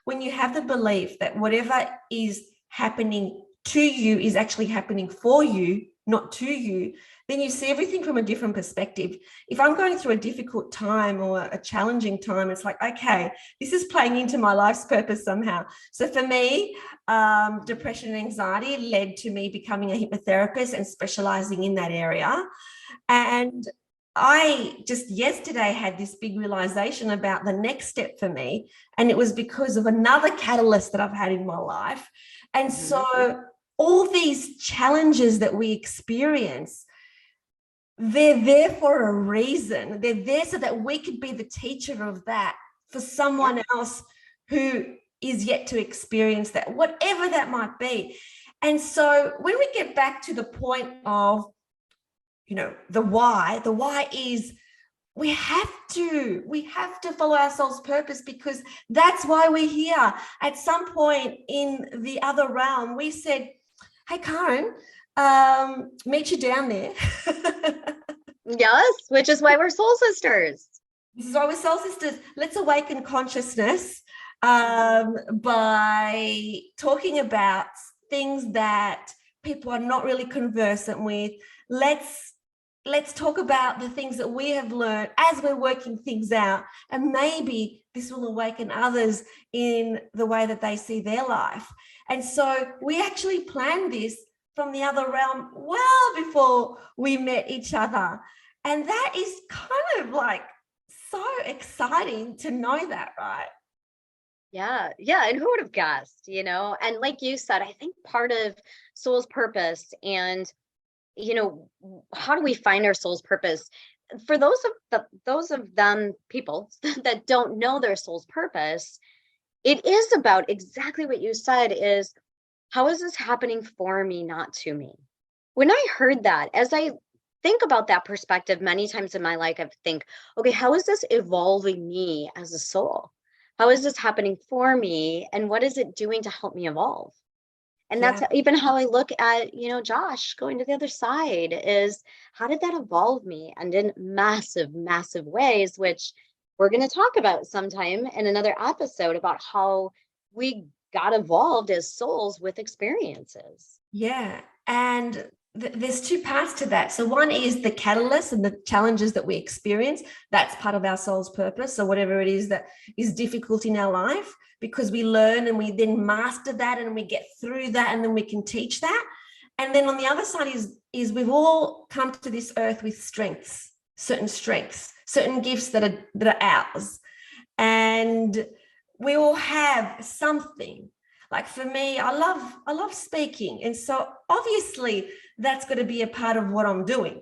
when you have the belief that whatever is happening to you is actually happening for you, not to you, then you see everything from a different perspective. If I'm going through a difficult time or a challenging time, it's like, okay, this is playing into my life's purpose somehow. So for me, depression and anxiety led to me becoming a hypnotherapist and specializing in that area. And I just yesterday had this big realization about the next step for me. And it was because of another catalyst that I've had in my life. And so all these challenges that we experience, they're there for a reason. They're there so that we could be the teacher of that for someone else who is yet to experience that, whatever that might be. And so when we get back to the point of, the why is we have to follow our soul's purpose, because that's why we're here. At some point in the other realm, we said, hey, Caryn, meet you down there. Yes, which is why we're soul sisters. This is why we're soul sisters. Let's awaken consciousness by talking about things that people are not really conversant with. Let's talk about the things that we have learned as we're working things out, and maybe this will awaken others in the way that they see their life. And so we actually planned this from the other realm well before we met each other. And that is kind of like so exciting to know that, right? Yeah. And who would have guessed, And like you said, I think part of soul's purpose and how do we find our soul's purpose? For those of them people that don't know their soul's purpose, it is about exactly what you said, is how is this happening for me, not to me? When I heard that, as I think about that perspective many times in my life, I think, okay, how is this evolving me as a soul? How is this happening for me? And what is it doing to help me evolve? And that's even how I look at, Josh going to the other side, is how did that evolve me? And in massive, massive ways, which we're going to talk about sometime in another episode, about how we got evolved as souls with experiences. Yeah. And there's two parts to that. So one is the catalyst and the challenges that we experience. That's part of our soul's purpose. So whatever it is that is difficult in our life, because we learn and we then master that and we get through that, and then we can teach that. And then on the other side is we've all come to this earth with strengths, certain gifts that are ours. And we all have something. Like for me, I love speaking. And so obviously that's going to be a part of what I'm doing.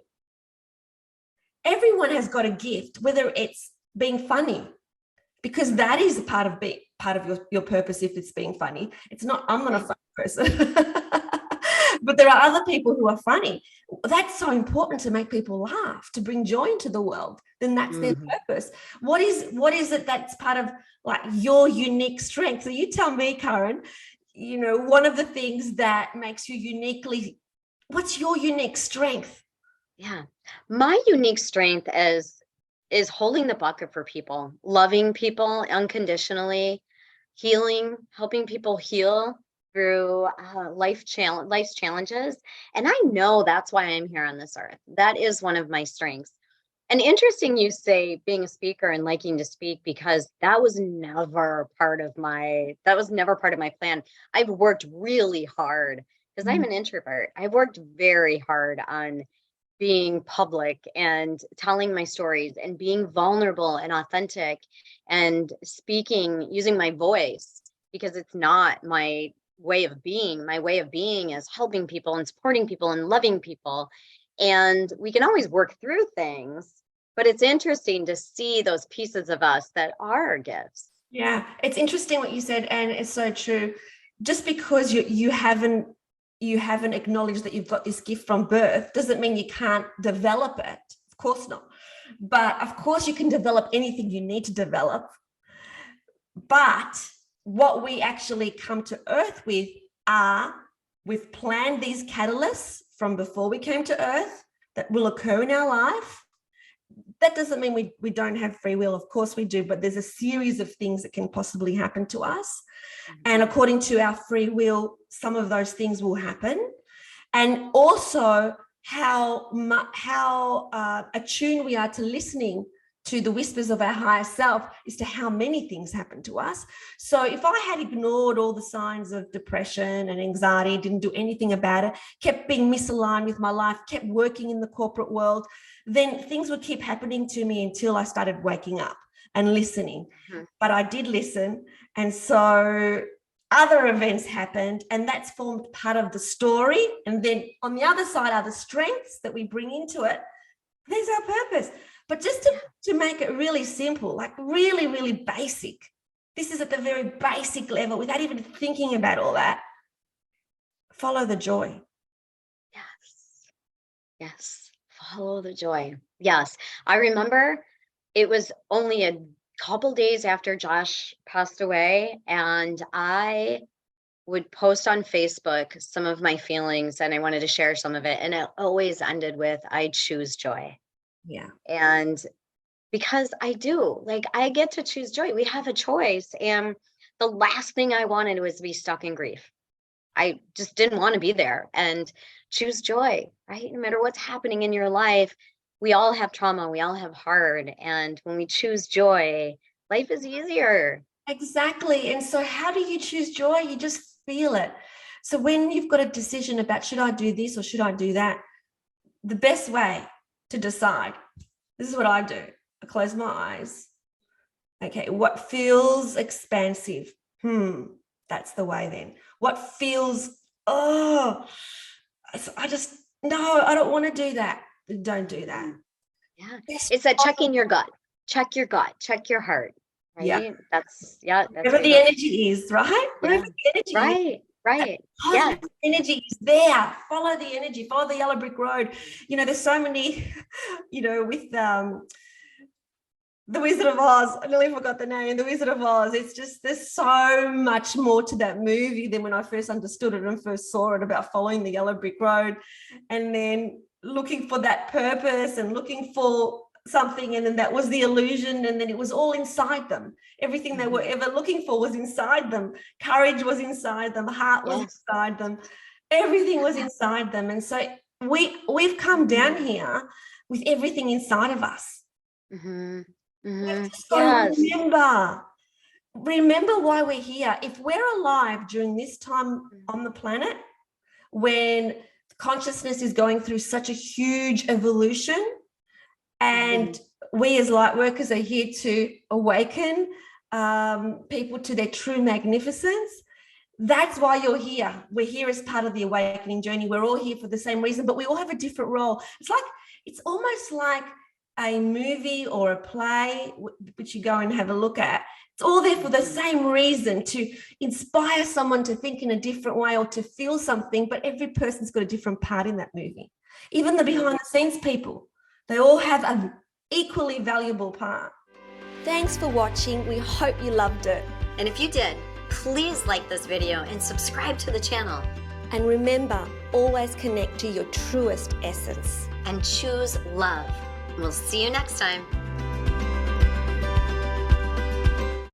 Everyone has got a gift, whether it's being funny, because that is a part of your purpose. If it's being funny, it's not, I'm not a funny person, but there are other people who are funny. That's so important, to make people laugh, to bring joy into the world. Then that's their purpose. What is it that's part of like your unique strength? So you tell me, Caryn, one of the things that makes you uniquely, what's your unique strength? Yeah. My unique strength is holding the bucket for people, loving people unconditionally, healing, helping people heal through life's challenges. And I know that's why I'm here on this earth. That is one of my strengths. And interesting you say being a speaker and liking to speak, because that was never part of my plan. I've worked really hard, because I'm an introvert. I've worked very hard on being public and telling my stories and being vulnerable and authentic and speaking using my voice, because it's not my way of being. My way of being is helping people and supporting people and loving people. And we can always work through things, but it's interesting to see those pieces of us that are our gifts. Yeah, it's interesting what you said, and it's so true. Just because you haven't acknowledged that you've got this gift from birth doesn't mean you can't develop it. Of course not. But of course you can develop anything you need to develop. But what we actually come to earth with we've planned these catalysts from before we came to earth that will occur in our life. that doesn't mean we don't have free will. Of course we do, but there's a series of things that can possibly happen to us. And according to our free will, some of those things will happen. And also how attuned we are to listening to the whispers of our higher self as to how many things happen to us. So if I had ignored all the signs of depression and anxiety, didn't do anything about it, kept being misaligned with my life, kept working in the corporate world, then things would keep happening to me until I started waking up and listening. But I did listen. And so other events happened, and that's formed part of the story. And then on the other side are the strengths that we bring into it. There's our purpose. But just to make it really simple, like really, really basic, this is at the very basic level without even thinking about all that. Follow the joy. Yes. Follow the joy. Yes. I remember it was only a couple days after Josh passed away, and I would post on Facebook some of my feelings, and I wanted to share some of it. And it always ended with, I choose joy. Yeah. And because I do, like, I get to choose joy. We have a choice. And the last thing I wanted was to be stuck in grief. I just didn't want to be there. And choose joy, right? No matter what's happening in your life, we all have trauma. We all have hard. And when we choose joy, life is easier. Exactly. And so how do you choose joy? You just feel it. So when you've got a decision about, should I do this or should I do that? The best way to decide, this is what I do. I close my eyes. Okay, what feels expansive? That's the way then. What feels, I don't want to do that. Don't do that. Yeah. It's that checking your gut. Check your gut. Check your heart. Right? Yeah. That's wherever the energy is, right? Wherever the energy is. Right. Yeah. Energy is there. Follow the energy. Follow the yellow brick road. There's so many, with the Wizard of Oz. I nearly forgot the name. The Wizard of Oz. It's just, there's so much more to that movie than when I first understood it and first saw it, about following the yellow brick road and then looking for that purpose and looking for something, and then that was the illusion, and then it was all inside them. Everything they were ever looking for was inside them. Courage was inside them. Heart was inside them. Everything was inside them. And so we've come down here with everything inside of us. So remember why we're here. If we're alive during this time on the planet, when consciousness is going through such a huge evolution, and we as light workers are here to awaken people to their true magnificence, that's why you're here. We're here as part of the awakening journey. We're all here for the same reason, but we all have a different role. It's almost like a movie or a play, which you go and have a look at. It's all there for the same reason, to inspire someone to think in a different way or to feel something, but every person's got a different part in that movie. Even the behind the scenes people, they all have an equally valuable part. Thanks for watching. We hope you loved it. And if you did, please like this video and subscribe to the channel. And remember, always connect to your truest essence. And choose love. We'll see you next time.